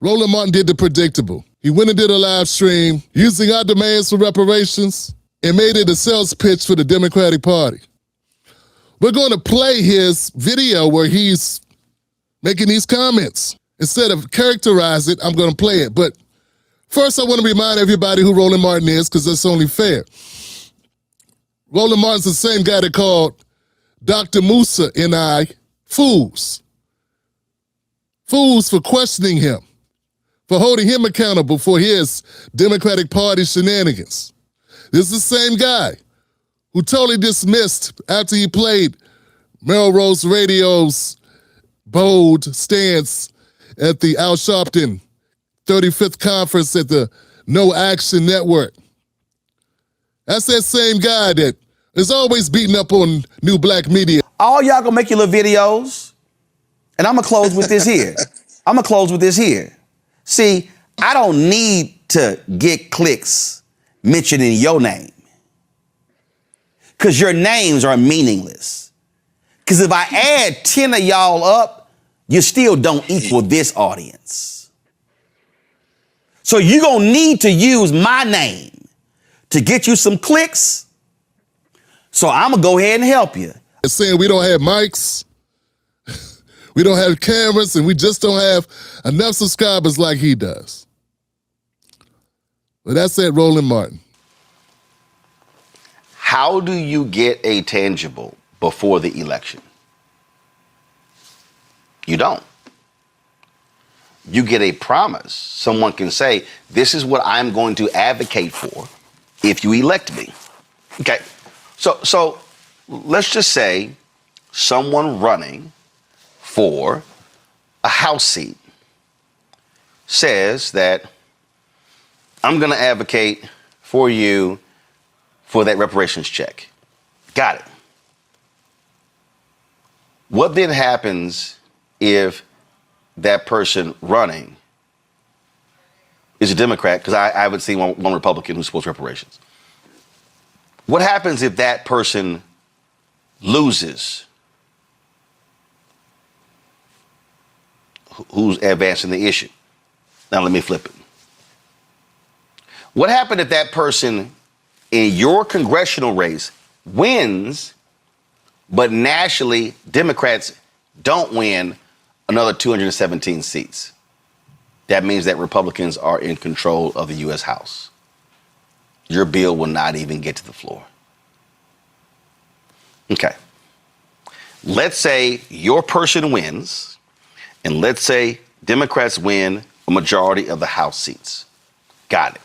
Roland Martin did the predictable. He went and did a live stream using our demands for reparations and made it a sales pitch for the Democratic Party. We're going to play his video where he's making these comments. Instead of characterize it, I'm going to play it. But first, I want to remind everybody who Roland Martin is, because that's only fair. Roland Martin's the same guy that called Dr. Musa and I fools. Fools for questioning him, for holding him accountable for his Democratic Party shenanigans. This is the same guy who totally dismissed after he played Melrose Radio's bold stance at the Al Sharpton 35th conference at the No Action Network. That's that same guy that is always beating up on new black media. All y'all gonna make your little videos, and I'm gonna close with this here. See, I don't need to get clicks mentioning your name, because your names are meaningless. Because if I add 10 of y'all up, you still don't equal this audience. So you're gonna need to use my name to get you some clicks. So I'm gonna go ahead and help you. It's saying we don't have mics, we don't have cameras, and we just don't have enough subscribers like he does. But that's it, Roland Martin. How do you get a tangible before the election? You don't. You get a promise. Someone can say, this is what I'm going to advocate for if you elect me. Okay, so let's just say someone running for a House seat says that I'm going to advocate for you for that reparations check. Got it. What then happens if that person running is a Democrat? Because I would see one Republican who supports reparations. What happens if that person loses? Who's advancing the issue? Now let me flip it. What happened if that person in your congressional race wins, but nationally Democrats don't win another 217 seats? That means that Republicans are in control of the U.S. House. Your bill will not even get to the floor. Okay. Let's say your person wins, and let's say Democrats win a majority of the House seats. Got it.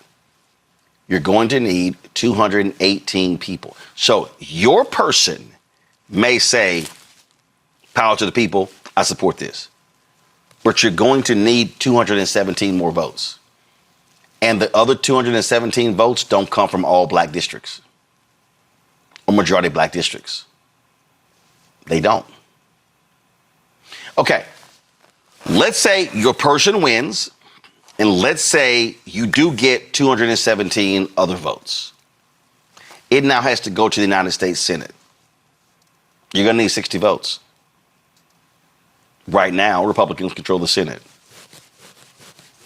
You're going to need 218 people. So your person may say, power to the people, I support this. But you're going to need 217 more votes. And the other 217 votes don't come from all black districts or majority black districts. They don't. Okay, let's say your person wins, and let's say you do get 217 other votes. It now has to go to the United States Senate. You're going to need 60 votes. Right now, Republicans control the Senate.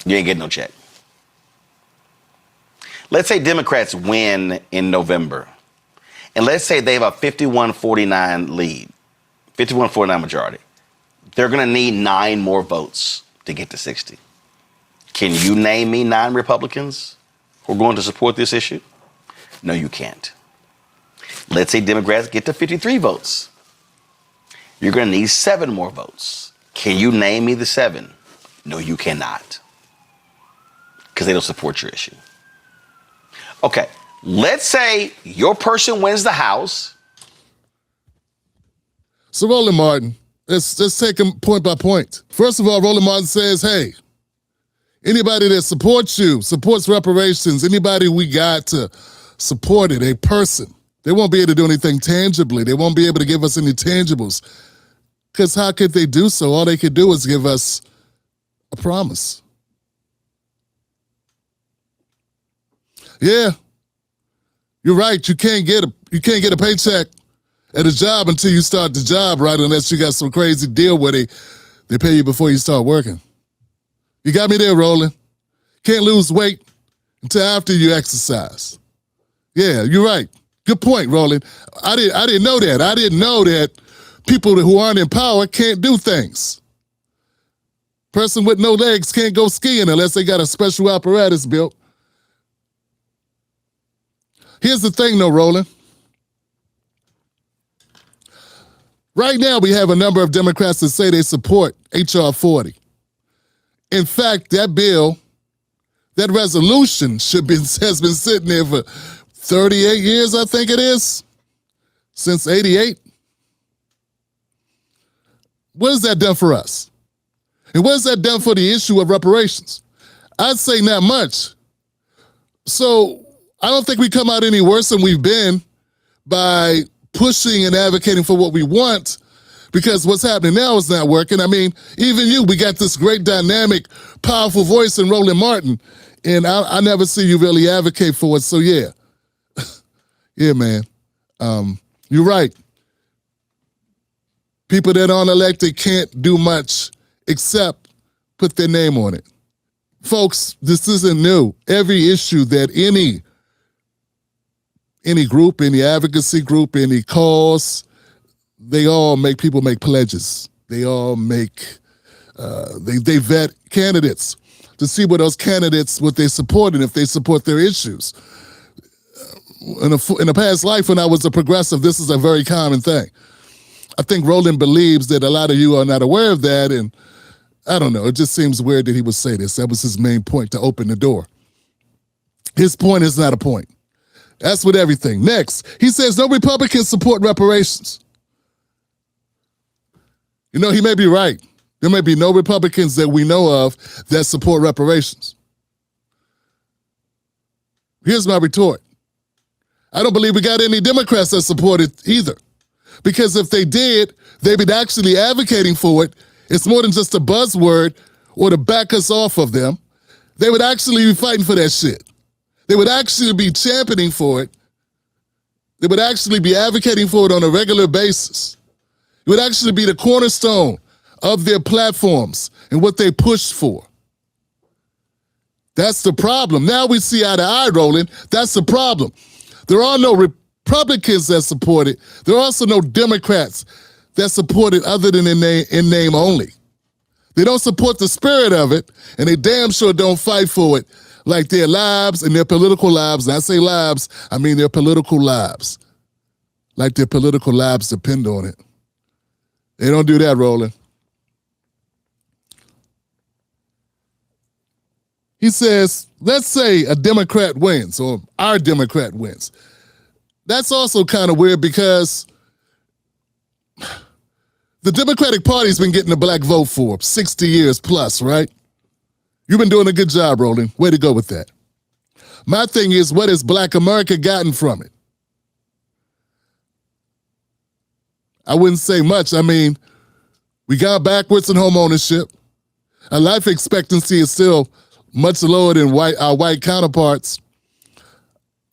You ain't getting no check. Let's say Democrats win in November, and let's say they have a 51-49 lead, 51-49 majority. They're going to need 9 more votes to get to 60. Can you name me 9 Republicans who are going to support this issue? No, you can't. Let's say Democrats get to 53 votes. You're going to need 7 more votes. Can you name me the 7? No, you cannot, because they don't support your issue. Okay, let's say your person wins the House. So Roland Martin, let's take him point by point. First of all, Roland Martin says, hey, anybody that supports you, supports reparations, anybody we got to support it, a person, they won't be able to do anything tangibly. They won't be able to give us any tangibles. Because how could they do so? All they could do is give us a promise. Yeah, you're right. You can't get a paycheck at a job until you start the job, right? Unless you got some crazy deal where they pay you before you start working. You got me there, Roland. Can't lose weight until after you exercise. Yeah, you're right. Good point, Roland. I didn't know that. I didn't know that people who aren't in power can't do things. Person with no legs can't go skiing unless they got a special apparatus built. Here's the thing, though, Roland. Right now, we have a number of Democrats that say they support H.R. 40. In fact, that bill, that resolution has been sitting there for 38 years, I think it is, since 88. What has that done for us? And what has that done for the issue of reparations? I'd say not much. So I don't think we come out any worse than we've been by pushing and advocating for what we want, because what's happening now is not working. I mean, even you, we got this great dynamic, powerful voice in Roland Martin, and I never see you really advocate for it. So yeah, yeah, man, you're right. People that aren't elected can't do much except put their name on it. Folks, this isn't new. Every issue that any group, any advocacy group, any cause, they all make people make pledges. They all make, they vet candidates to see what those candidates, what they support and if they support their issues. In a past life when I was a progressive, this is a very common thing. I think Roland believes that a lot of you are not aware of that, and I don't know, it just seems weird that he would say this. That was his main point, to open the door. His point is not a point. That's with everything. Next, he says no Republicans support reparations. You know, he may be right. There may be no Republicans that we know of that support reparations. Here's my retort. I don't believe we got any Democrats that support it either. Because if they did, they'd be actually advocating for it. It's more than just a buzzword or to back us off of them. They would actually be fighting for that shit. They would actually be championing for it. They would actually be advocating for it on a regular basis. It would actually be the cornerstone of their platforms and what they push for. That's the problem. Now we see eye to eye, Roland. That's the problem. There are no Republicans that support it. There are also no Democrats that support it other than in name only. They don't support the spirit of it, and they damn sure don't fight for it like their lives and their political lives. And I say lives, I mean their political lives. Like their political lives depend on it. They don't do that, Roland. He says, let's say a Democrat wins, or our Democrat wins. That's also kind of weird because the Democratic Party's been getting the black vote for 60 years plus, right? You've been doing a good job, Roland. Way to go with that. My thing is, what has Black America gotten from it? I wouldn't say much. I mean, we got backwards in home ownership. Our life expectancy is still much lower than our white counterparts.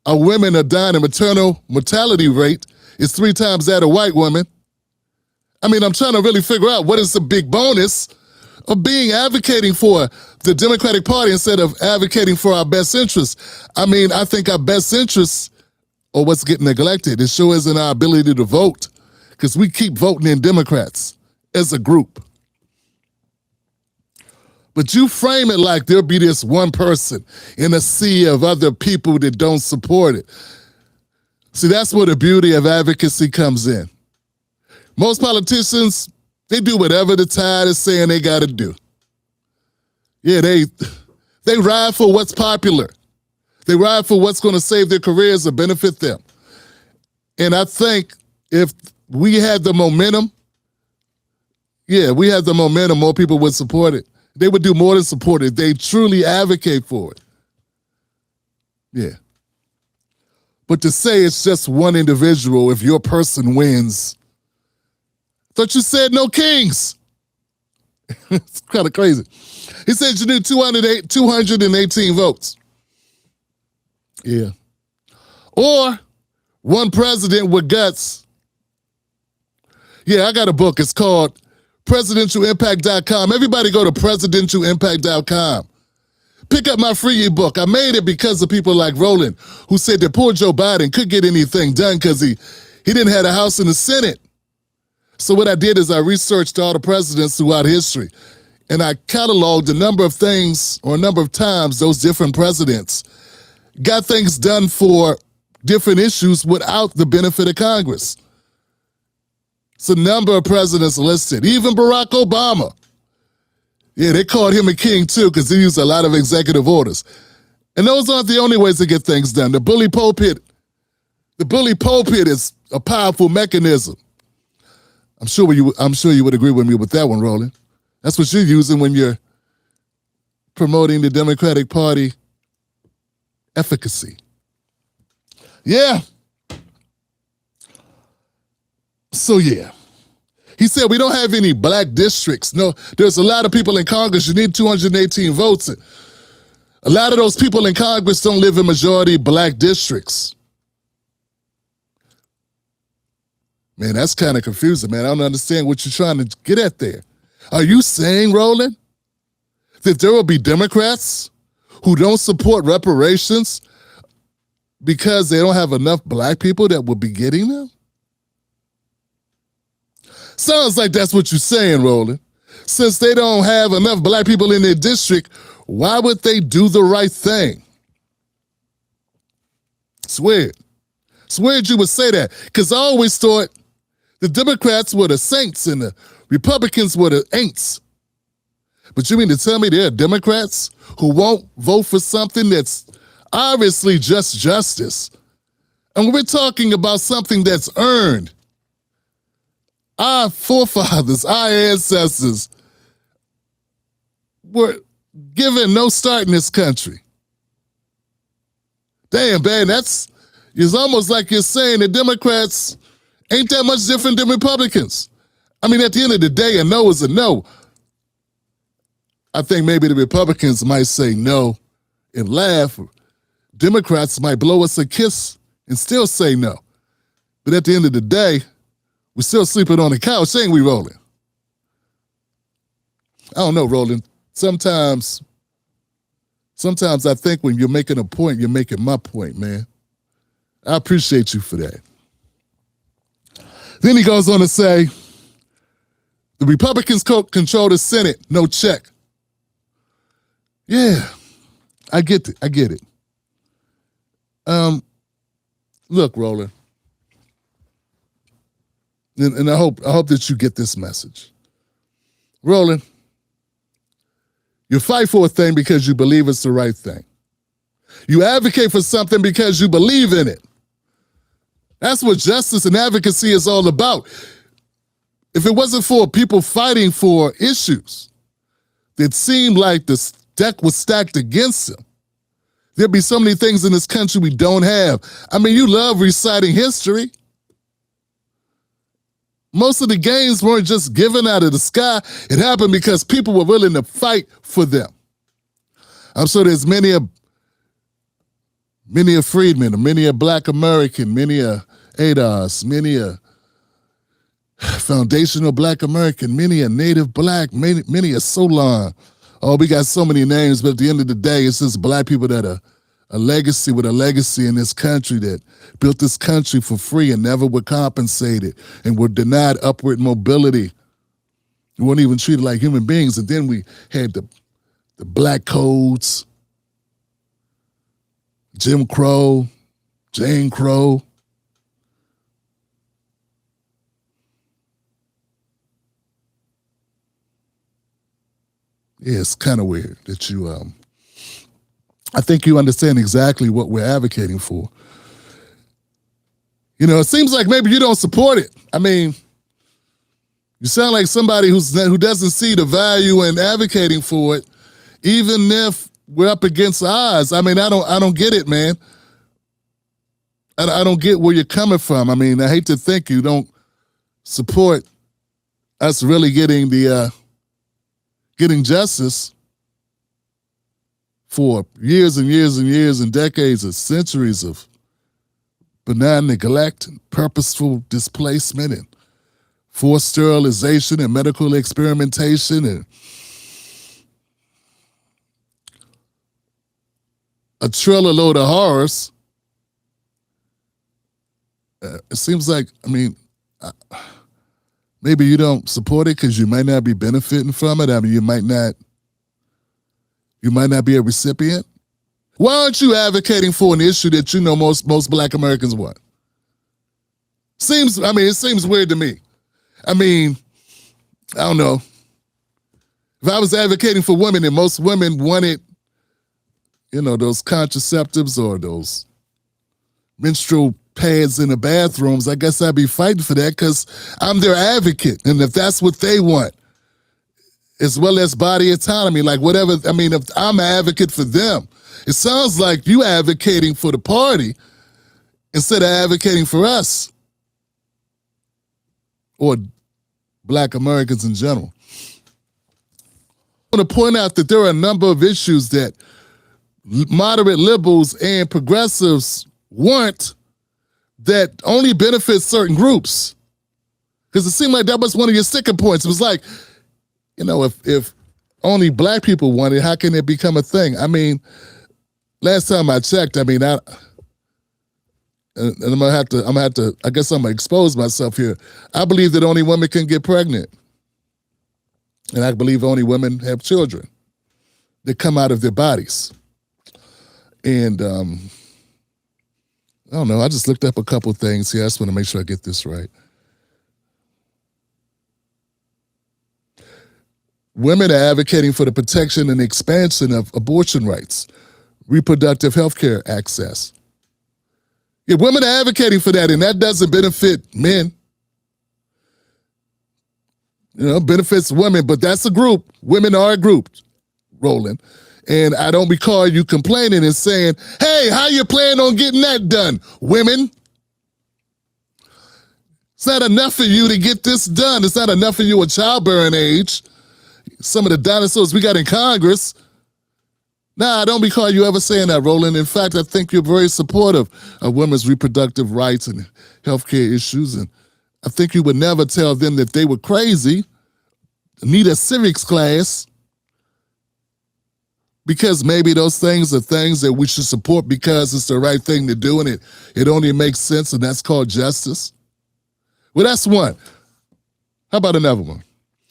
Our women are dying. The maternal mortality rate is 3 times that of white women. I mean, I'm trying to really figure out what is the big bonus of being advocating for the Democratic Party instead of advocating for our best interests. I mean, I think our best interests are what's getting neglected. It sure isn't our ability to vote, because we keep voting in Democrats as a group. But you frame it like there'll be this one person in a sea of other people that don't support it. See, that's where the beauty of advocacy comes in. Most politicians, they do whatever the tide is saying they got to do. Yeah, they ride for what's popular. They ride for what's going to save their careers or benefit them. And I think if we had the momentum, more people would support it. They would do more than support it. They truly advocate for it. Yeah. But to say it's just one individual, if your person wins, thought you said no kings. It's kind of crazy. He said you need 218 votes. Yeah. Or one president with guts. Yeah, I got a book. It's called presidentialimpact.com. Everybody go to presidentialimpact.com. Pick up my free ebook. I made it because of people like Roland, who said that poor Joe Biden couldn't get anything done because he didn't have a House in the Senate. So what I did is I researched all the presidents throughout history, and I cataloged a number of things or a number of times those different presidents got things done for different issues without the benefit of Congress. It's a number of presidents listed, even Barack Obama. Yeah, they called him a king too because he used a lot of executive orders. And those aren't the only ways to get things done. The bully pulpit is a powerful mechanism. I'm sure you would agree with me with that one, Roland. That's what you're using when you're promoting the Democratic Party efficacy. Yeah. So yeah. He said, we don't have any black districts. No, there's a lot of people in Congress. You need 218 votes. A lot of those people in Congress don't live in majority black districts. Man, that's kind of confusing, man. I don't understand what you're trying to get at there. Are you saying, Roland, that there will be Democrats who don't support reparations because they don't have enough black people that will be getting them? Sounds like that's what you're saying, Roland. Since they don't have enough black people in their district, why would they do the right thing? It's weird. It's weird you would say that, because I always thought the Democrats were the saints and the Republicans were the ain'ts. But you mean to tell me there are Democrats who won't vote for something that's obviously just justice? And we're talking about something that's earned. Our forefathers, our ancestors were given no start in this country. Damn, man, it's almost like you're saying the Democrats ain't that much different than Republicans. I mean, at the end of the day, a no is a no. I think maybe the Republicans might say no and laugh. Democrats might blow us a kiss and still say no. But at the end of the day, we're still sleeping on the couch, ain't we, Roland? I don't know, Roland. Sometimes I think when you're making a point, you're making my point, man. I appreciate you for that. Then he goes on to say, the Republicans control the Senate, no check. Yeah, I get it. Look, Roland, and I hope that you get this message. Roland, you fight for a thing because you believe it's the right thing. You advocate for something because you believe in it. That's what justice and advocacy is all about. If it wasn't for people fighting for issues that seemed like the deck was stacked against them, there'd be so many things in this country we don't have. I mean, you love reciting history. Most of the gains weren't just given out of the sky. It happened because people were willing to fight for them. I'm sure there's many a freedman, many a black American, many a ADOS, many a foundational black American, many a native black, many a Solon. Oh, we got so many names, but at the end of the day, it's just black people that are a legacy with a legacy in this country that built this country for free and never were compensated and were denied upward mobility. We weren't even treated like human beings. And then we had the black codes, Jim Crow, Jane Crow. Yeah, it's kind of weird that you, I think you understand exactly what we're advocating for. You know, it seems like maybe you don't support it. I mean, you sound like somebody who doesn't see the value in advocating for it, even if we're up against odds. I mean, I don't get it, man. I don't get where you're coming from. I mean, I hate to think you don't support us really getting justice for years and years and years and decades of centuries of benign neglect and purposeful displacement and forced sterilization and medical experimentation and a trailer load of horrors. It seems like, maybe you don't support it because you might not be benefiting from it. You might not be a recipient. Why aren't you advocating for an issue that you know most Black Americans want? It seems weird to me. I don't know. If I was advocating for women and most women wanted, those contraceptives or those menstrual pads in the bathrooms, I guess I'd be fighting for that because I'm their advocate. And if that's what they want, as well as body autonomy, like whatever, if I'm an advocate for them, it sounds like you advocating for the party instead of advocating for us or Black Americans in general. I want to point out that there are a number of issues that moderate liberals and progressives want that only benefits certain groups. Because it seemed like that was one of your sticking points. It was like, if only Black people want it, how can it become a thing? Last time I checked, and I'm gonna have to, I guess I'm gonna expose myself here. I believe that only women can get pregnant. And I believe only women have children that come out of their bodies. And I don't know, I just looked up a couple things here. I just want to make sure I get this right. Women are advocating for the protection and expansion of abortion rights, reproductive health care access. Yeah, women are advocating for that, and that doesn't benefit men. Benefits women, but that's a group. Women are a group, Roland. And I don't recall you complaining and saying, hey, how you plan on getting that done, women? It's not enough for you to get this done. It's not enough for you at childbearing age. Some of the dinosaurs we got in Congress. Nah, I don't recall you ever saying that, Roland. In fact, I think you're very supportive of women's reproductive rights and healthcare issues. And I think you would never tell them that they were crazy, need a civics class, because maybe those things are things that we should support because it's the right thing to do and it only makes sense, and that's called justice. Well, that's one. How about another one?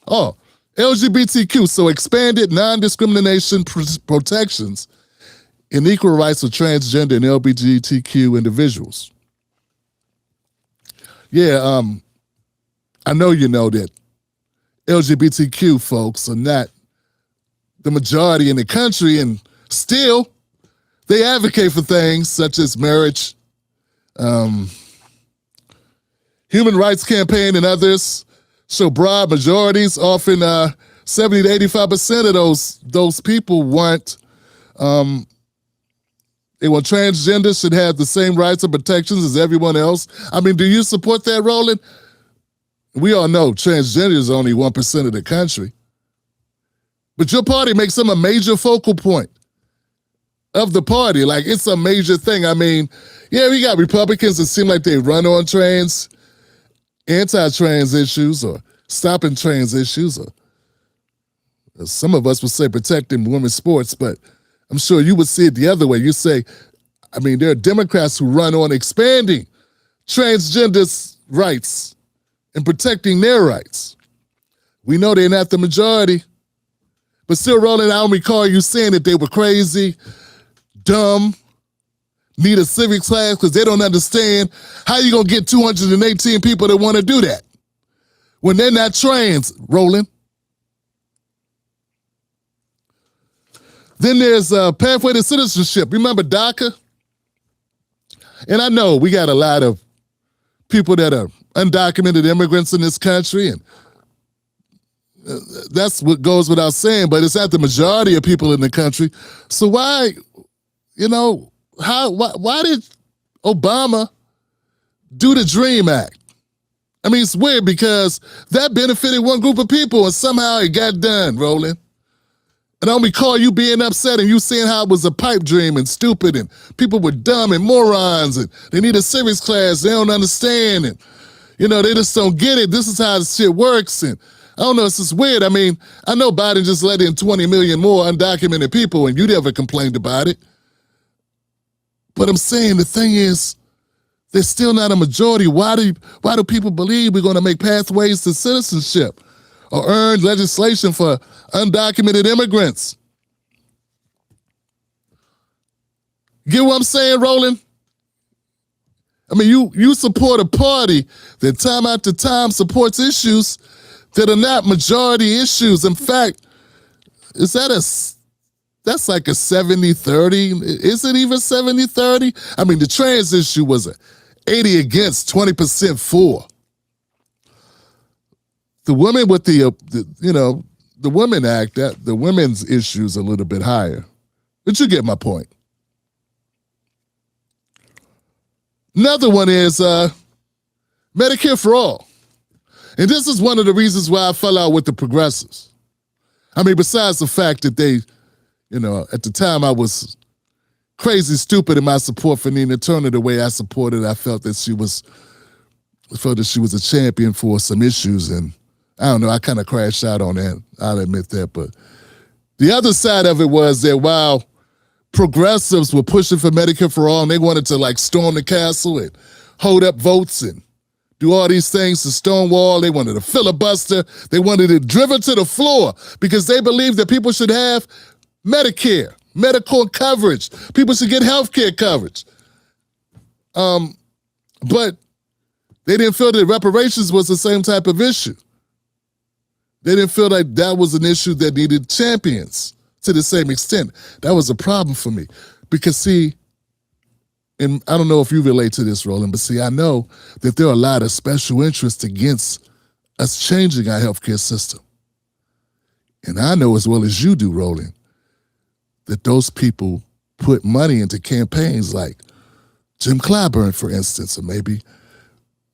Oh, LGBTQ, so expanded non-discrimination protections and equal rights for transgender and LGBTQ individuals. Yeah, I know you know that LGBTQ folks are not the majority in the country, and still they advocate for things such as marriage, Human Rights Campaign and others show broad majorities, often 70 to 85% of those people want transgenders should have the same rights and protections as everyone else. Do you support that, Roland? We all know transgender is only 1% of the country. But your party makes them a major focal point of the party. Like, it's a major thing. Yeah, we got Republicans that seem like they run on anti-trans issues or stopping trans issues, or some of us would say protecting women's sports, but I'm sure you would see it the other way. You say, there are Democrats who run on expanding transgender rights and protecting their rights. We know they're not the majority. But still, Roland, I don't recall you saying that they were crazy, dumb, need a civics class because they don't understand how you going to get 218 people that want to do that when they're not trans, Roland. Then there's Pathway to Citizenship. Remember DACA? And I know we got a lot of people that are undocumented immigrants in this country, and that's what goes without saying, but it's not the majority of people in the country. So why did Obama do the DREAM Act? It's weird because that benefited one group of people and somehow it got done, Roland. And I don't recall you being upset and you saying how it was a pipe dream and stupid and people were dumb and morons and they need a civics class, they don't understand. And You know, they just don't get it. This is how this shit works. And I don't know, it's just weird. I mean, I know Biden just let in 20 million more undocumented people and you never complained about it. But I'm saying the thing is, there's still not a majority. Why do people believe we're going to make pathways to citizenship or earn legislation for undocumented immigrants? Get what I'm saying, Roland? I mean, you support a party that time after time supports issues that are not majority issues. In fact, that's like a 70-30. Is it even 70-30? I mean, the trans issue was a 80 against, 20% for. The women with the Women Act, the women's issue is a little bit higher. But you get my point. Another one is Medicare for all. And this is one of the reasons why I fell out with the progressives. I mean, besides the fact that they, at the time I was crazy stupid in my support for Nina Turner the way I supported. I felt that she was a champion for some issues, and I don't know, I kind of crashed out on that. I'll admit that. But the other side of it was that while progressives were pushing for Medicare for all and they wanted to like storm the castle and hold up votes and do all these things to Stonewall, they wanted to filibuster, they wanted it driven to the floor because they believed that people should have Medicare, medical coverage. People should get health care coverage. But they didn't feel that reparations was the same type of issue. They didn't feel like that was an issue that needed champions to the same extent. That was a problem for me. Because see, and I don't know if you relate to this, Roland, but see, I know that there are a lot of special interests against us changing our healthcare system. And I know as well as you do, Roland, that those people put money into campaigns like Jim Clyburn, for instance, or maybe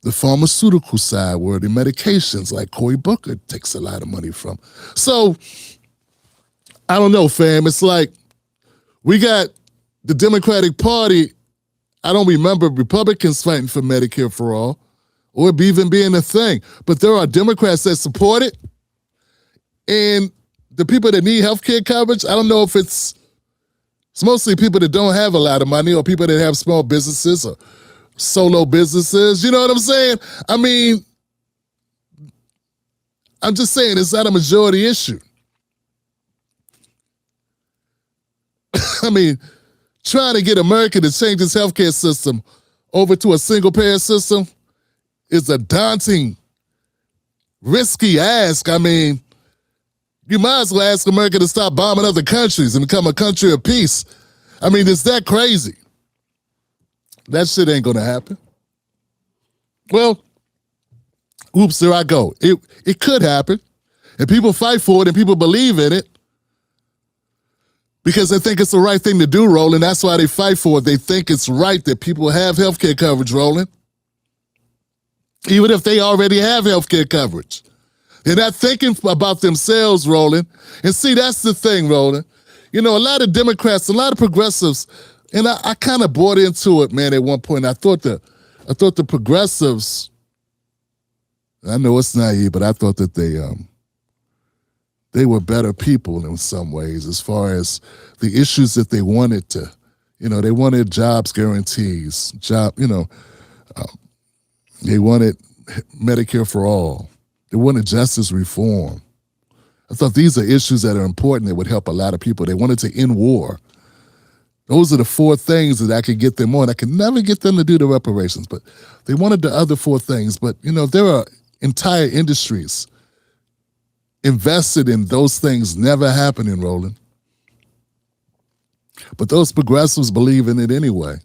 the pharmaceutical side where the medications like Cory Booker takes a lot of money from. So, I don't know, fam. It's like we got the Democratic Party. I don't remember Republicans fighting for Medicare for all or even being a thing. But there are Democrats that support it. And the people that need health care coverage, I don't know if it's mostly people that don't have a lot of money or people that have small businesses or solo businesses. You know what I'm saying? I mean, I'm just saying it's not a majority issue. I mean, trying to get America to change its healthcare system over to a single-payer system is a daunting, risky ask. I mean, you might as well ask America to stop bombing other countries and become a country of peace. I mean, it's that crazy. That shit ain't gonna happen. Well, oops, there I go. It could happen. And people fight for it and people believe in it. Because they think it's the right thing to do, Roland. That's why they fight for it. They think it's right that people have health care coverage, Roland. Even if they already have health care coverage. They're not thinking about themselves, Roland. And see, that's the thing, Roland. A lot of Democrats, a lot of progressives, and I kind of bought into it, man, at one point. I thought the progressives, I know it's naive, but I thought that they were better people in some ways as far as the issues that they wanted to, they wanted jobs guarantees, they wanted Medicare for all. They wanted justice reform. I thought these are issues that are important that would help a lot of people. They wanted to end war. Those are the four things that I could get them on. I could never get them to do the reparations, but they wanted the other four things. But, there are entire industries invested in those things never happening, Roland. But those progressives believe in it anyway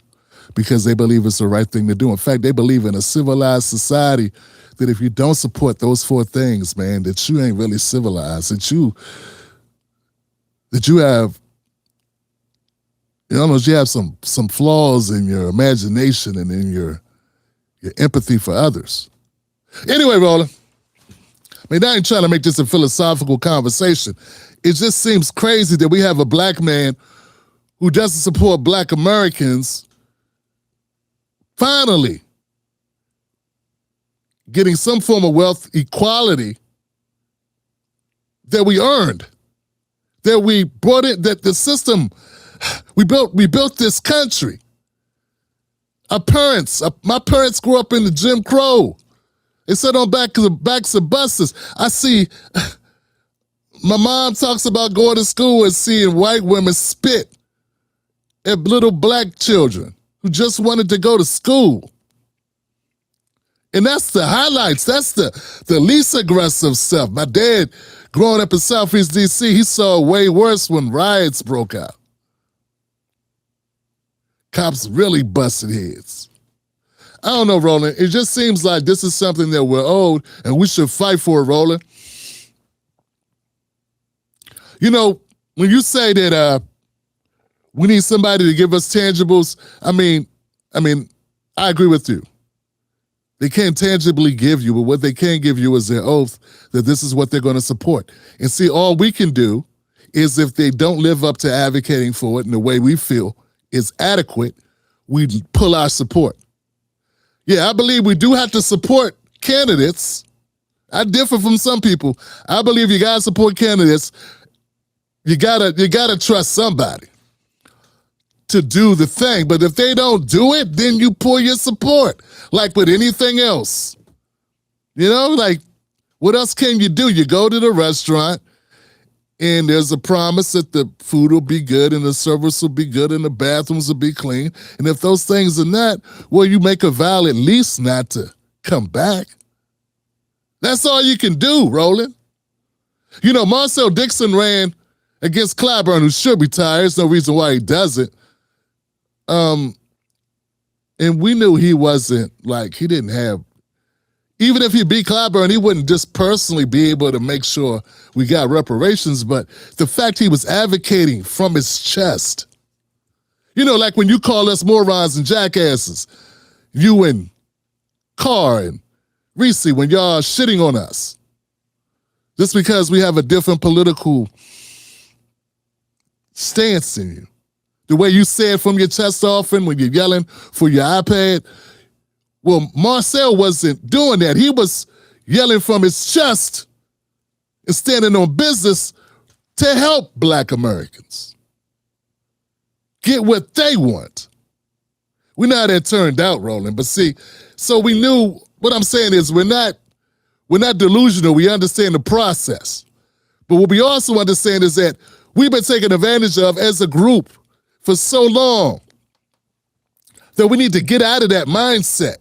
because they believe it's the right thing to do. In fact, they believe in a civilized society that if you don't support those four things, man, that you ain't really civilized, that you have, you have some flaws in your imagination and in your empathy for others. Anyway, Roland, I mean, I ain't trying to make this a philosophical conversation. It just seems crazy that we have a black man who doesn't support black Americans finally getting some form of wealth equality that we earned, that we brought it, that the system, we built this country. My parents grew up in the Jim Crow. They sat on backs of buses. I see, my mom talks about going to school and seeing white women spit at little black children who just wanted to go to school. And that's the highlights. That's the least aggressive stuff. My dad, growing up in Southeast D.C., he saw way worse when riots broke out. Cops really busted heads. I don't know, Roland. It just seems like this is something that we're owed, and we should fight for it, Roland. You know, when you say that we need somebody to give us tangibles, I mean, I agree with you. They can't tangibly give you, but what they can give you is their oath that this is what they're going to support. And see, all we can do is if they don't live up to advocating for it in the way we feel is adequate, we pull our support. Yeah, I believe we do have to support candidates. I differ from some people. I believe you gotta support candidates. You gotta trust somebody to do the thing. But if they don't do it, then you pull your support. Like with anything else. You know, like what else can you do? You go to the restaurant and there's a promise that the food will be good and the service will be good and the bathrooms will be clean. And if those things are not, well, you make a vow at least not to come back. That's all you can do, Roland. You know, Marcel Dixon ran against Claiborne, who should retire. There's no reason why he doesn't. And we knew he wasn't, like, he didn't have, even if he beat Claiborne, he wouldn't just personally be able to make sure we got reparations, but the fact he was advocating from his chest. You know, like when you call us morons and jackasses, you and Carr and Reese, when y'all are shitting on us, just because we have a different political stance in you. The way you say it from your chest often when you're yelling for your iPad. Well, Marcel wasn't doing that. He was yelling from his chest and standing on business to help Black Americans get what they want. We know how that turned out, Roland. But see, so we knew, what I'm saying is we're not delusional. We understand the process. But what we also understand is that we've been taken advantage of as a group for so long that we need to get out of that mindset.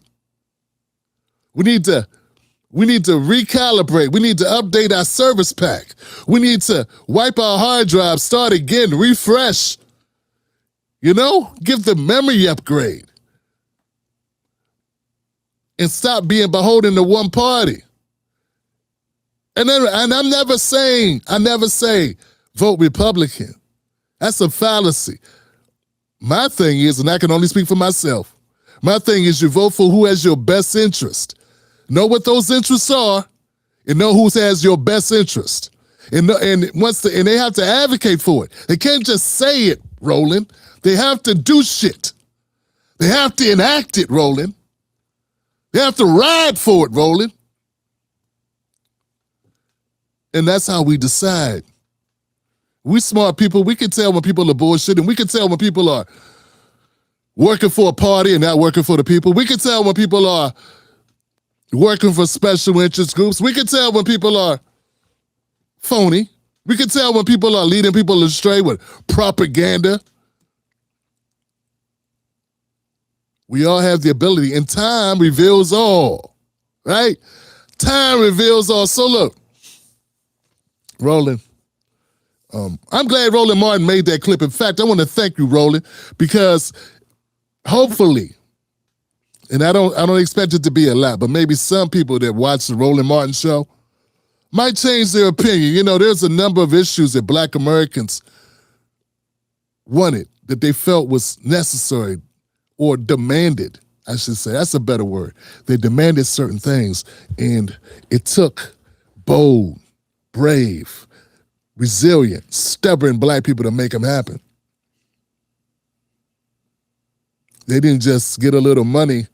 We need to recalibrate. We need to update our service pack. We need to wipe our hard drive, start again, refresh. You know, give the memory upgrade. And stop being beholden to one party. And I'm never say vote Republican. That's a fallacy. My thing is, and I can only speak for myself, my thing is you vote for who has your best interest. Know what those interests are, and know who has your best interest. And they have to advocate for it. They can't just say it, Roland. They have to do shit. They have to enact it, Roland. They have to ride for it, Roland. And that's how we decide. We smart people, we can tell when people are bullshit, and we can tell when people are working for a party and not working for the people. We can tell when people are working for special interest groups. We can tell when people are phony. We can tell when people are leading people astray with propaganda. We all have the ability, and time reveals all, right? Time reveals all. So look, Roland, I'm glad Roland Martin made that clip. In fact, I want to thank you, Roland, because hopefully, and I don't expect it to be a lot, but maybe some people that watch the Roland Martin show might change their opinion. You know, there's a number of issues that Black Americans wanted, that they felt was necessary or demanded, I should say. That's a better word. They demanded certain things, and it took bold, brave, resilient, stubborn Black people to make them happen. They didn't just get a little money,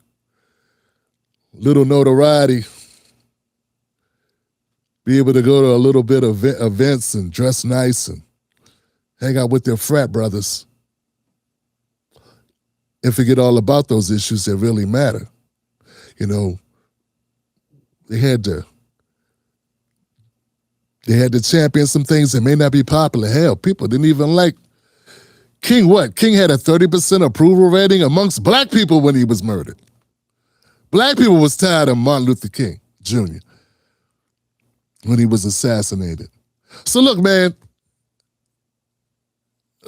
little notoriety, be able to go to a little bit of events and dress nice and hang out with their frat brothers and forget all about those issues that really matter. You know, they had to champion some things that may not be popular. Hell, people didn't even like King. What? King had a 30% approval rating amongst black people when he was murdered. Black people was tired of Martin Luther King Jr. when he was assassinated. So look, man,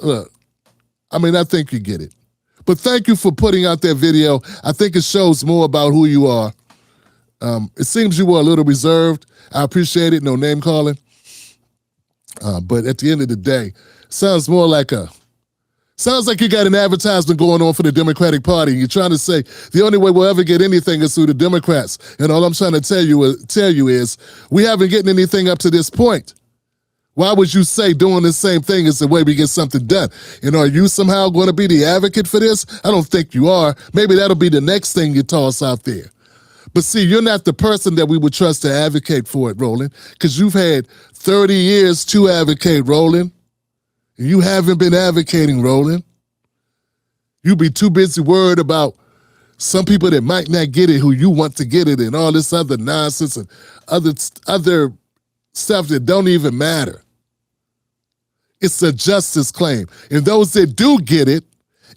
I think you get it. But thank you for putting out that video. I think it shows more about who you are. It seems you were a little reserved. I appreciate it, no name calling. But at the end of the day, sounds like you got an advertisement going on for the Democratic Party. You're trying to say the only way we'll ever get anything is through the Democrats. And all I'm trying to tell you is we haven't gotten anything up to this point. Why would you say doing the same thing is the way we get something done? And are you somehow going to be the advocate for this? I don't think you are. Maybe that'll be the next thing you toss out there. But see, you're not the person that we would trust to advocate for it, Roland, because you've had 30 years to advocate, Roland. And you haven't been advocating, Roland. You be too busy worried about some people that might not get it who you want to get it and all this other nonsense and other stuff that don't even matter. It's a justice claim. And those that do get it,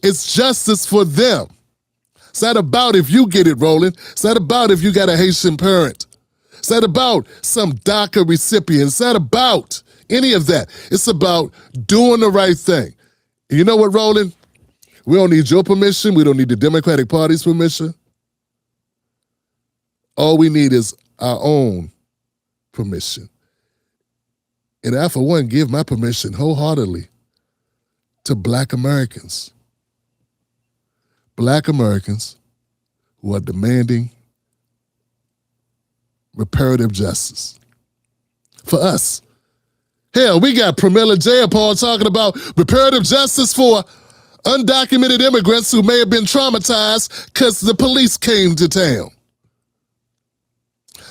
it's justice for them. It's not about if you get it, Roland. It's not about if you got a Haitian parent. It's not about some DACA recipient. It's not about any of that. It's about doing the right thing. And you know what, Roland? We don't need your permission. We don't need the Democratic Party's permission. All we need is our own permission. And I, for one, give my permission wholeheartedly to Black Americans. Black Americans who are demanding reparative justice. For us. Hell, we got Pramila Jayapal talking about reparative justice for undocumented immigrants who may have been traumatized because the police came to town.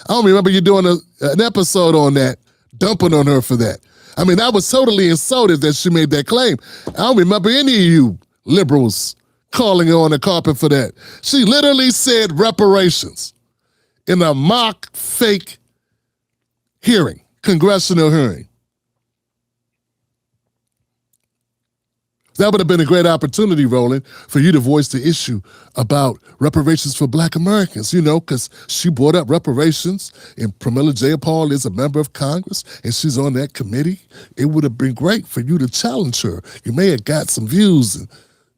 I don't remember you doing an episode on that, dumping on her for that. I mean, I was totally insulted that she made that claim. I don't remember any of you liberals calling her on the carpet for that. She literally said reparations in a mock fake hearing, congressional hearing. That would have been a great opportunity, Roland, for you to voice the issue about reparations for Black Americans, you know, because she brought up reparations, and Pramila Jayapal is a member of Congress, and she's on that committee. It would have been great for you to challenge her. You may have got some views and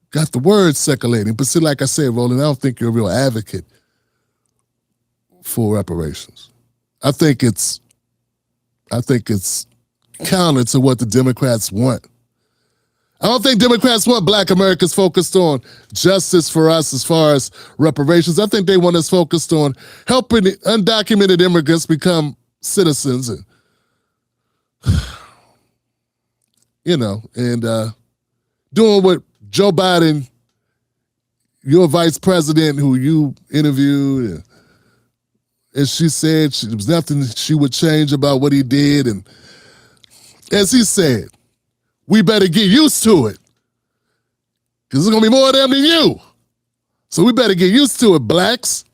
got the word circulating. But see, like I said, Roland, I don't think you're a real advocate for reparations. I think it's counter to what the Democrats want. I don't think Democrats want Black Americans focused on justice for us as far as reparations. I think they want us focused on helping undocumented immigrants become citizens and, doing what Joe Biden, your vice president who you interviewed, and she said there was nothing she would change about what he did. And as he said, we better get used to it because there's going to be more of them than you. So we better get used to it, Blacks.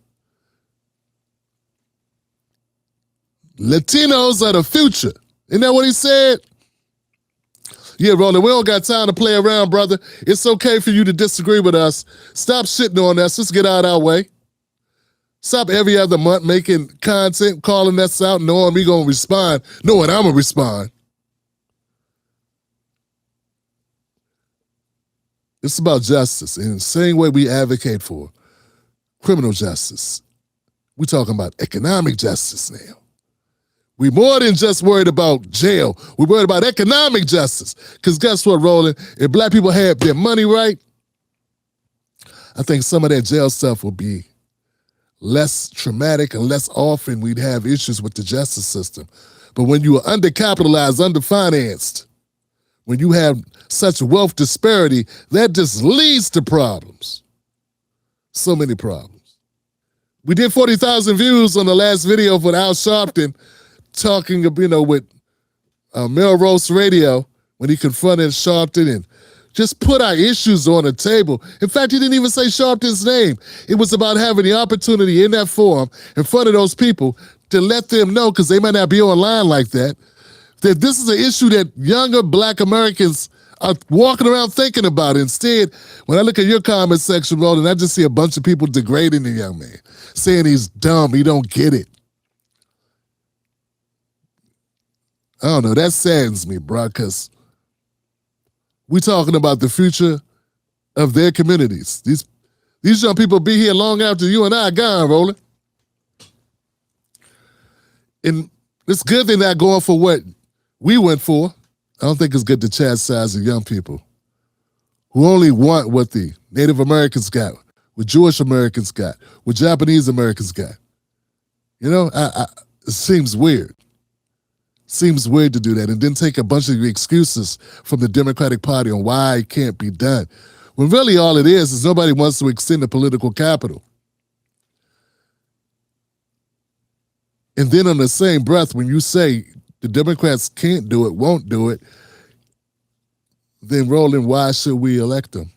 Latinos are the future. Isn't that what he said? Yeah, Roland, we don't got time to play around, brother. It's okay for you to disagree with us. Stop shitting on us. Let's get out of our way. Stop every other month making content, calling us out, knowing we going to respond, knowing I'm going to respond. It's about justice in the same way we advocate for criminal justice. We're talking about economic justice now. We're more than just worried about jail. We're worried about economic justice. Because guess what, Roland? If Black people had their money right, I think some of that jail stuff would be less traumatic and less often we'd have issues with the justice system. But when you are undercapitalized, underfinanced, when you have such wealth disparity, that just leads to problems. So many problems. We did 40,000 views on the last video with Al Sharpton talking, with Melrose Radio when he confronted Sharpton and just put our issues on the table. In fact, he didn't even say Sharpton's name. It was about having the opportunity in that forum in front of those people to let them know, because they might not be online like that this is an issue that younger Black Americans are walking around thinking about. Instead, when I look at your comment section, Roland, I just see a bunch of people degrading the young man, saying he's dumb, he don't get it. I don't know, that saddens me, bro, because we're talking about the future of their communities. These young people be here long after you and I are gone, Roland. And it's good they're not going for what we went for. I don't think it's good to chastise the young people who only want what the Native Americans got, what Jewish Americans got, what Japanese Americans got. It seems weird. Seems weird to do that and then take a bunch of excuses from the Democratic Party on why it can't be done. When really all it is nobody wants to extend the political capital. And then in the same breath, when you say the Democrats can't do it, won't do it, then Roland, why should we elect them?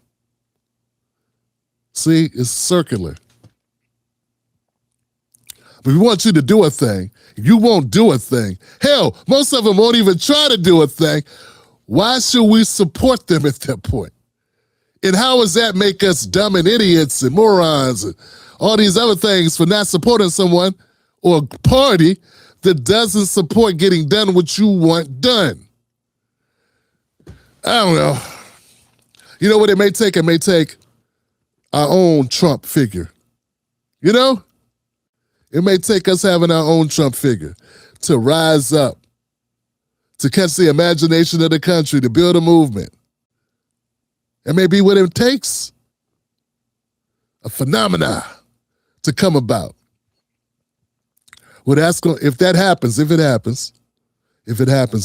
See, it's circular. But we want you to do a thing. You won't do a thing. Hell, most of them won't even try to do a thing. Why should we support them at that point? And how does that make us dumb and idiots and morons and all these other things for not supporting someone or a party that doesn't support getting done what you want done? I don't know. You know what it may take? It may take our own Trump figure. It may take us having our own Trump figure to rise up, to catch the imagination of the country, to build a movement. It may be what it takes, a phenomena to come about. Well, if it happens,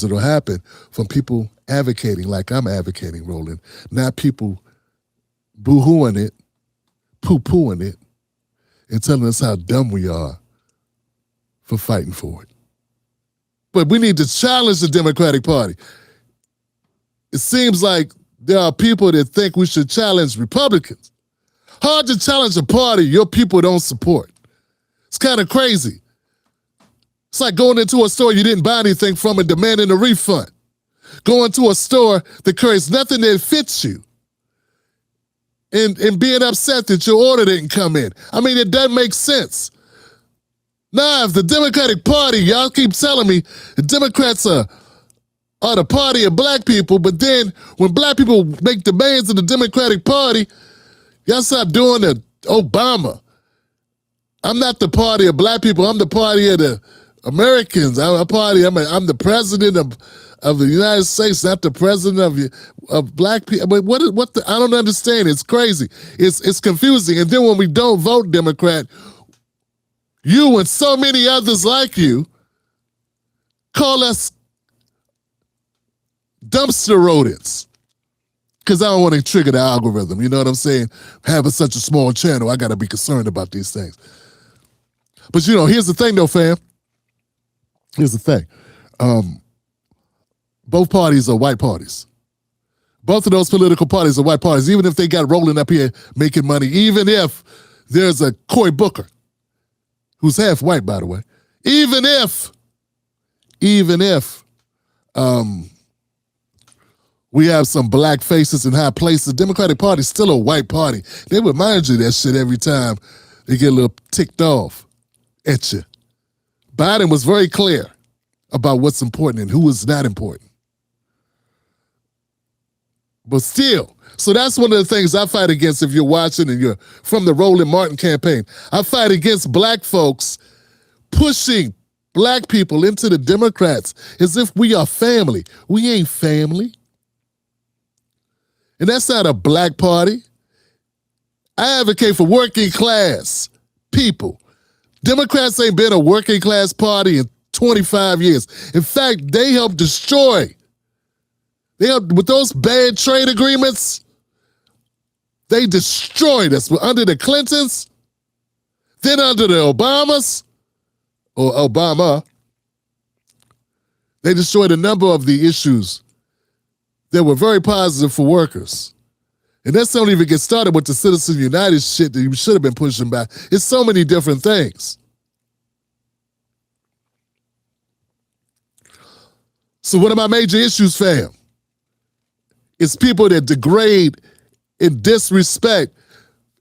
it'll happen from people advocating like I'm advocating, Roland, not people boo-hooing it, poo-pooing it, and telling us how dumb we are for fighting for it. But we need to challenge the Democratic Party. It seems like there are people that think we should challenge Republicans. Hard to challenge a party your people don't support. It's kind of crazy. It's like going into a store you didn't buy anything from and demanding a refund. Going to a store that carries nothing that fits you. And being upset that your order didn't come in. I mean, it doesn't make sense. Now, if the Democratic Party, y'all keep telling me the Democrats are the party of Black people, but then when Black people make demands of the Democratic Party, y'all stop doing the Obama. I'm not the party of Black people. I'm the party of the Americans. I'm the president of the United States, not the president of Black people. I mean, I don't understand. It's crazy. It's confusing. And then when we don't vote Democrat, you and so many others like you call us dumpster rodents. Because I don't want to trigger the algorithm. You know what I'm saying? Having such a small channel, I got to be concerned about these things. But here's the thing though, fam. Here's the thing. Both parties are white parties. Both of those political parties are white parties, even if they got Roland up here making money, even if there's a Cory Booker, who's half white, by the way, even if we have some Black faces in high places, the Democratic Party is still a white party. They remind you of that shit every time they get a little ticked off at you. Biden was very clear about what's important and who is not important. But still, so that's one of the things I fight against if you're watching and you're from the Roland Martin campaign. I fight against Black folks pushing Black people into the Democrats as if we are family. We ain't family. And that's not a Black party. I advocate for working class people. Democrats ain't been a working class party in 25 years. In fact, they helped destroy. With those bad trade agreements, they destroyed us. Under the Clintons, then under the Obamas, or Obama, They destroyed a number of the issues that were very positive for workers. And let's don't even get started with the Citizens United shit that you should have been pushing back. It's so many different things. So one of my major issues, fam, is people that degrade and disrespect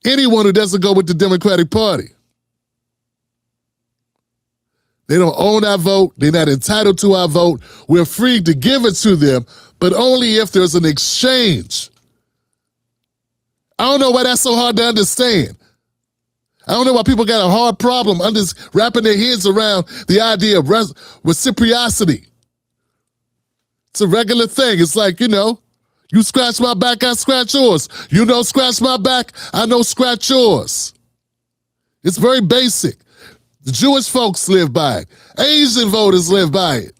anyone who doesn't go with the Democratic Party. They don't own our vote. They're not entitled to our vote. We're free to give it to them, but only if there's an exchange. I don't know why that's so hard to understand. I don't know why people got a hard problem wrapping their heads around the idea of reciprocity. It's a regular thing. It's like, you scratch my back, I scratch yours. You know, scratch my back, I know scratch yours. It's very basic. The Jewish folks live by it. Asian voters live by it.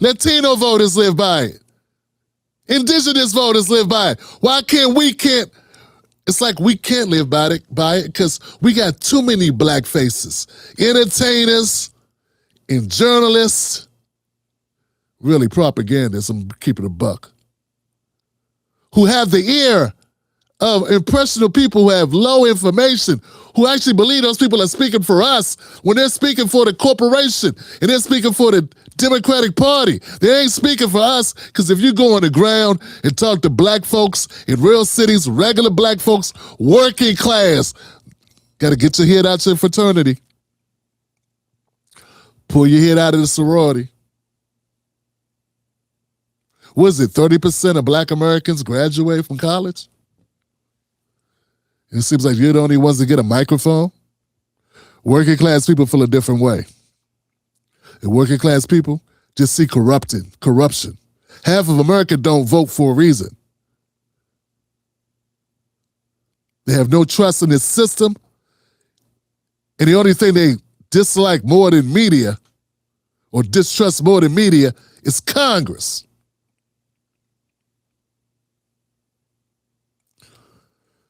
Latino voters live by it. Indigenous voters live by it. Why can't we? It's like we can't live by it because we got too many black faces. Entertainers and journalists, really propagandists, I'm keeping a buck, who have the ear of impressionable people who have low information, who actually believe those people are speaking for us when they're speaking for the corporation and they're speaking for the Democratic Party. They ain't speaking for us, because if you go on the ground and talk to black folks in real cities, regular black folks, working class, got to get your head out your fraternity. Pull your head out of the sorority. What is it, 30% of black Americans graduate from college? It seems like you're the only ones that get a microphone. Working class people feel a different way. And working class people just see corruption. Half of America don't vote for a reason. They have no trust in this system. And the only thing they dislike more than media, or distrust more than media, is Congress.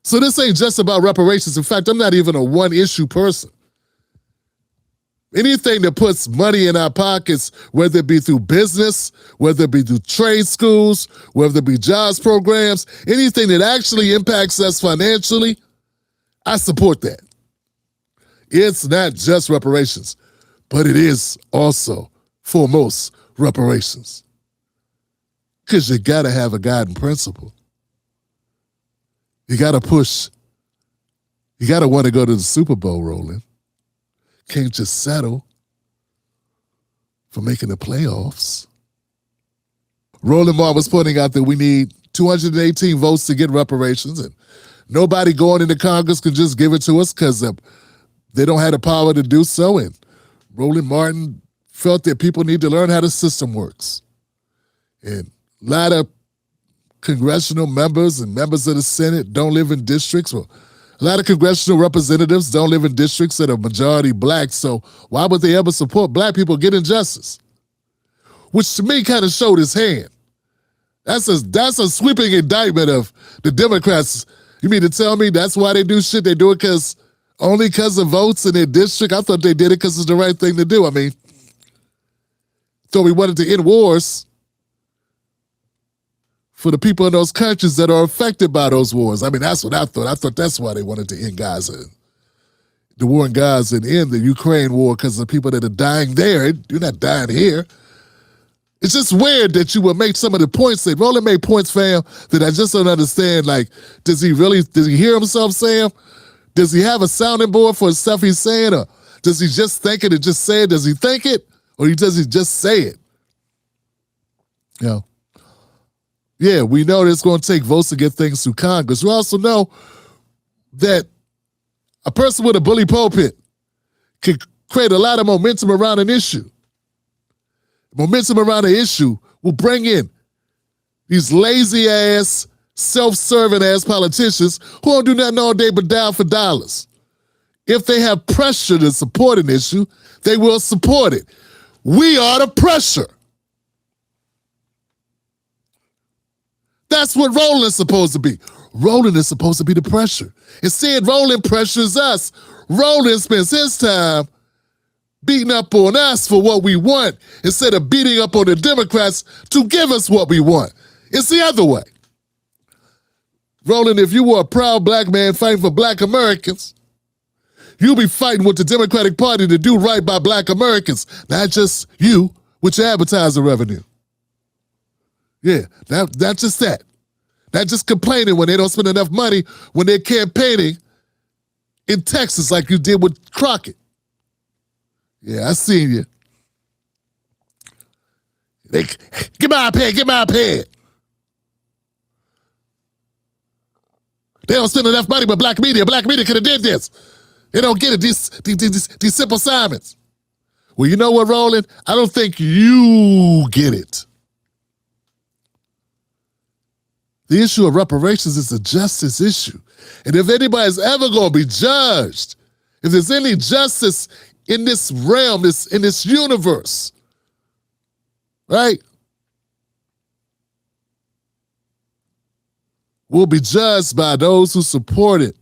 So this ain't just about reparations. In fact, I'm not even a one-issue person. Anything that puts money in our pockets, whether it be through business, whether it be through trade schools, whether it be jobs programs, anything that actually impacts us financially, I support that. It's not just reparations, but it is also, foremost, reparations. Because you got to have a guiding principle. You got to push. You got to want to go to the Super Bowl, Roland. Can't just settle for making the playoffs. Roland Martin was pointing out that we need 218 votes to get reparations, and nobody going into Congress can just give it to us because they don't have the power to do so. And Roland Martin felt that people need to learn how the system works. And a lot of congressional members and members of the Senate don't live in districts. Well, a lot of congressional representatives don't live in districts that are majority black, so why would they ever support black people getting justice? Which to me kind of showed his hand. That's a sweeping indictment of the Democrats. You mean to tell me that's why they do shit? They do it only because of votes in their district? I thought they did it because it's the right thing to do. I mean, so we wanted to end wars for the people in those countries that are affected by those wars. I mean, that's what I thought. I thought that's why they wanted to end Gaza. The war in Gaza and end the Ukraine war, because of the people that are dying there. You're not dying here. It's just weird that you would make some of the points that Roland made points, fam, that I just don't understand. Like, does he hear himself say them? Does he have a sounding board for the stuff he's saying? Or does he just think it and just say it? Does he think it? Or does he just say it? Yeah, we know that it's going to take votes to get things through Congress. We also know that a person with a bully pulpit can create a lot of momentum around an issue. Momentum around an issue will bring in these lazy-ass, self-serving-ass politicians who don't do nothing all day but dial for dollars. If they have pressure to support an issue, they will support it. We are the pressure. That's what Roland is supposed to be. Roland is supposed to be the pressure. Instead, Roland pressures us. Roland spends his time beating up on us for what we want instead of beating up on the Democrats to give us what we want. It's the other way. Roland, if you were a proud black man fighting for black Americans, you'll be fighting with the Democratic Party to do right by black Americans, not just you with your advertising revenue. Yeah, not just that. Not just complaining when they don't spend enough money when they're campaigning in Texas like you did with Crockett. Yeah, I seen you. Get my iPad, get my iPad. They don't spend enough money with black media. Black media could have did this. They don't get it, these simple assignments. Well, you know what, Roland? I don't think you get it. The issue of reparations is a justice issue. And if anybody's ever going to be judged, if there's any justice in this realm, in this universe, right? Will be judged by those who supported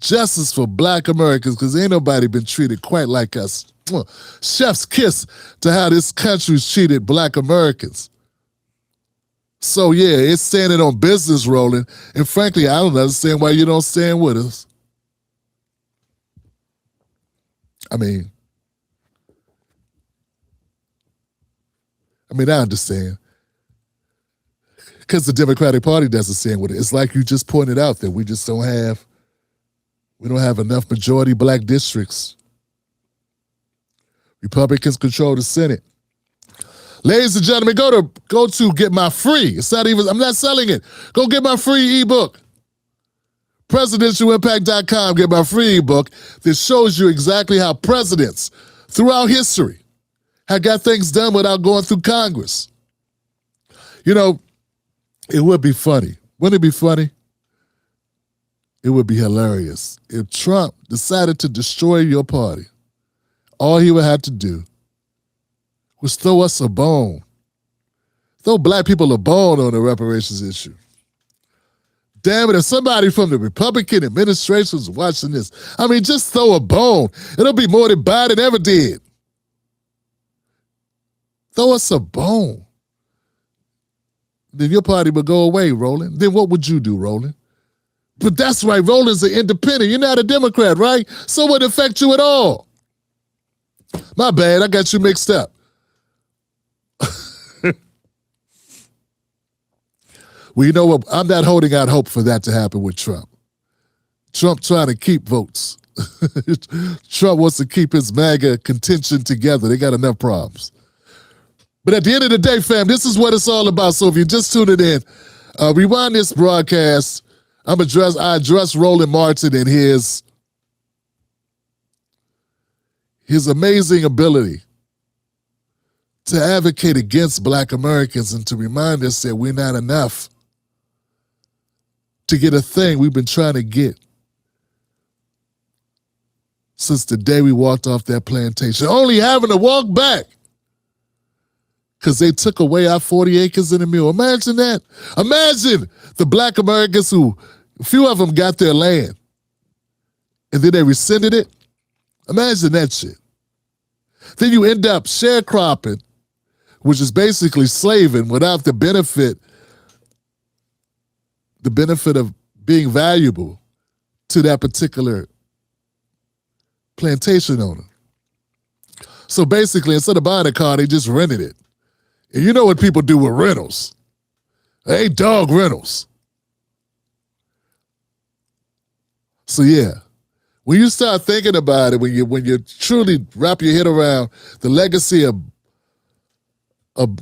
justice for black Americans, because ain't nobody been treated quite like us. Chef's kiss to how this country's treated black Americans. So yeah, it's standing on business, Roland. And frankly, I don't understand why you don't stand with us. I mean, I understand. Because the Democratic Party doesn't stand with it. It's like you just pointed out that we don't have enough majority black districts. Republicans control the Senate. Ladies and gentlemen, go to get my free. I'm not selling it. Go get my free ebook. Presidentialimpact.com, get my free ebook that shows you exactly how presidents throughout history have got things done without going through Congress. You know, it would be funny. Wouldn't it be funny? It would be hilarious if Trump decided to destroy your party. All he would have to do was throw us a bone. Throw black people a bone on the reparations issue. Damn it, if somebody from the Republican administration was watching this, just throw a bone. It'll be more than Biden ever did. Throw us a bone. Then your party would go away, Roland. Then what would you do, Roland? But that's right, Roland's an independent. You're not a Democrat, right? So it wouldn't affect you at all. My bad, I got you mixed up. Well, you know what? I'm not holding out hope for that to happen with Trump. Trump trying to keep votes. Trump wants to keep his MAGA contention together. They got enough problems. But at the end of the day, fam, this is what it's all about. So if you're just tuning in, rewind this broadcast. I address Roland Martin and his amazing ability to advocate against black Americans and to remind us that we're not enough to get a thing we've been trying to get since the day we walked off that plantation, only having to walk back because they took away our 40 acres and a mule. Imagine that. Imagine the black Americans who, a few of them got their land and then they rescinded it. Imagine that shit. Then you end up sharecropping, which is basically slaving without the benefit of being valuable to that particular plantation owner. So basically, instead of buying a car, they just rented it. And you know what people do with rentals. They ain't dog rentals. So yeah, when you start thinking about it, when you truly wrap your head around the legacy of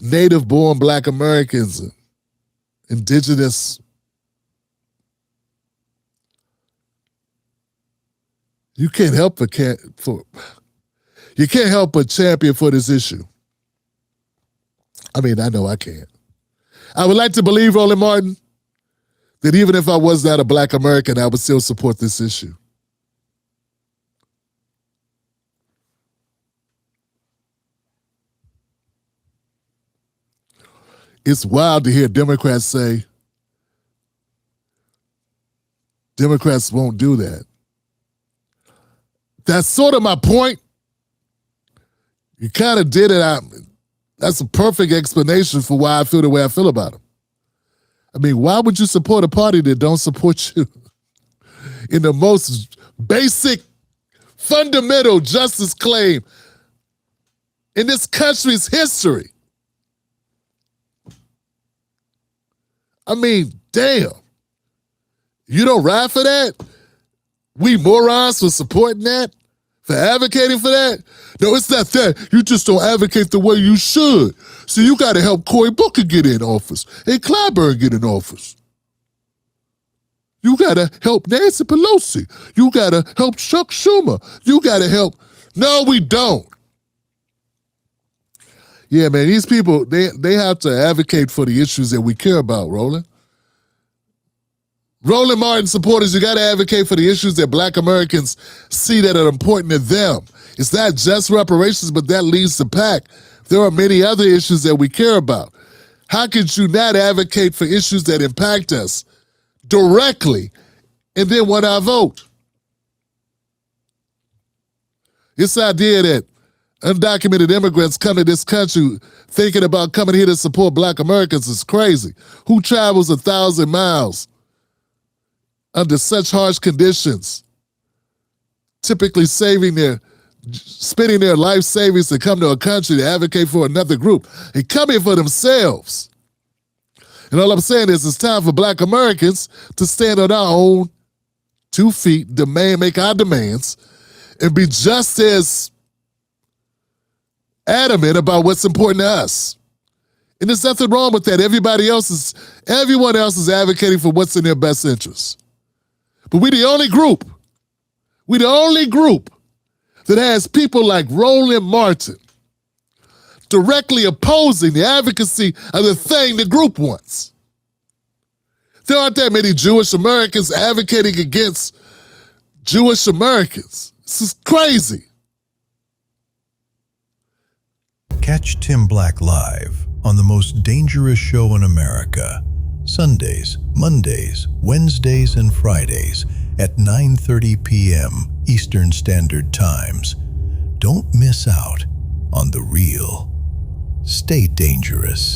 native-born black Americans, indigenous, you can't help but champion for this issue. I know I can't. I would like to believe, Roland Martin, that even if I was not a black American, I would still support this issue. It's wild to hear Democrats say Democrats won't do that. That's sort of my point. You kind of did it. That's a perfect explanation for why I feel the way I feel about him. I mean, why would you support a party that don't support you in the most basic, fundamental justice claim in this country's history? I mean, damn. You don't ride for that? We morons for supporting that? For advocating for that? No, it's not that. You just don't advocate the way you should. So you got to help Cory Booker get in office and Clyburn get in office. You got to help Nancy Pelosi. You got to help Chuck Schumer. You got to help. No, we don't. Yeah, man, these people, they have to advocate for the issues that we care about, Roland. Roland Martin supporters, you got to advocate for the issues that Black Americans see that are important to them. It's not just reparations, but that leads the pack. There are many other issues that we care about. How could you not advocate for issues that impact us directly and then want our vote? This idea that undocumented immigrants come to this country thinking about coming here to support Black Americans is crazy. Who travels 1,000 miles under such harsh conditions, typically spending their life savings to come to a country to advocate for another group? They come here for themselves. And all I'm saying is it's time for Black Americans to stand on our own 2 feet, make our demands, and be just as adamant about what's important to us. And there's nothing wrong with that. Everyone else is advocating for what's in their best interest. But we're the only group that has people like Roland Martin directly opposing the advocacy of the thing the group wants. There aren't that many Jewish Americans advocating against Jewish Americans. This is crazy. Catch Tim Black live on the most dangerous show in America, Sundays, Mondays, Wednesdays, and Fridays at 9:30 p.m. Eastern Standard Times. Don't miss out on the real. Stay dangerous.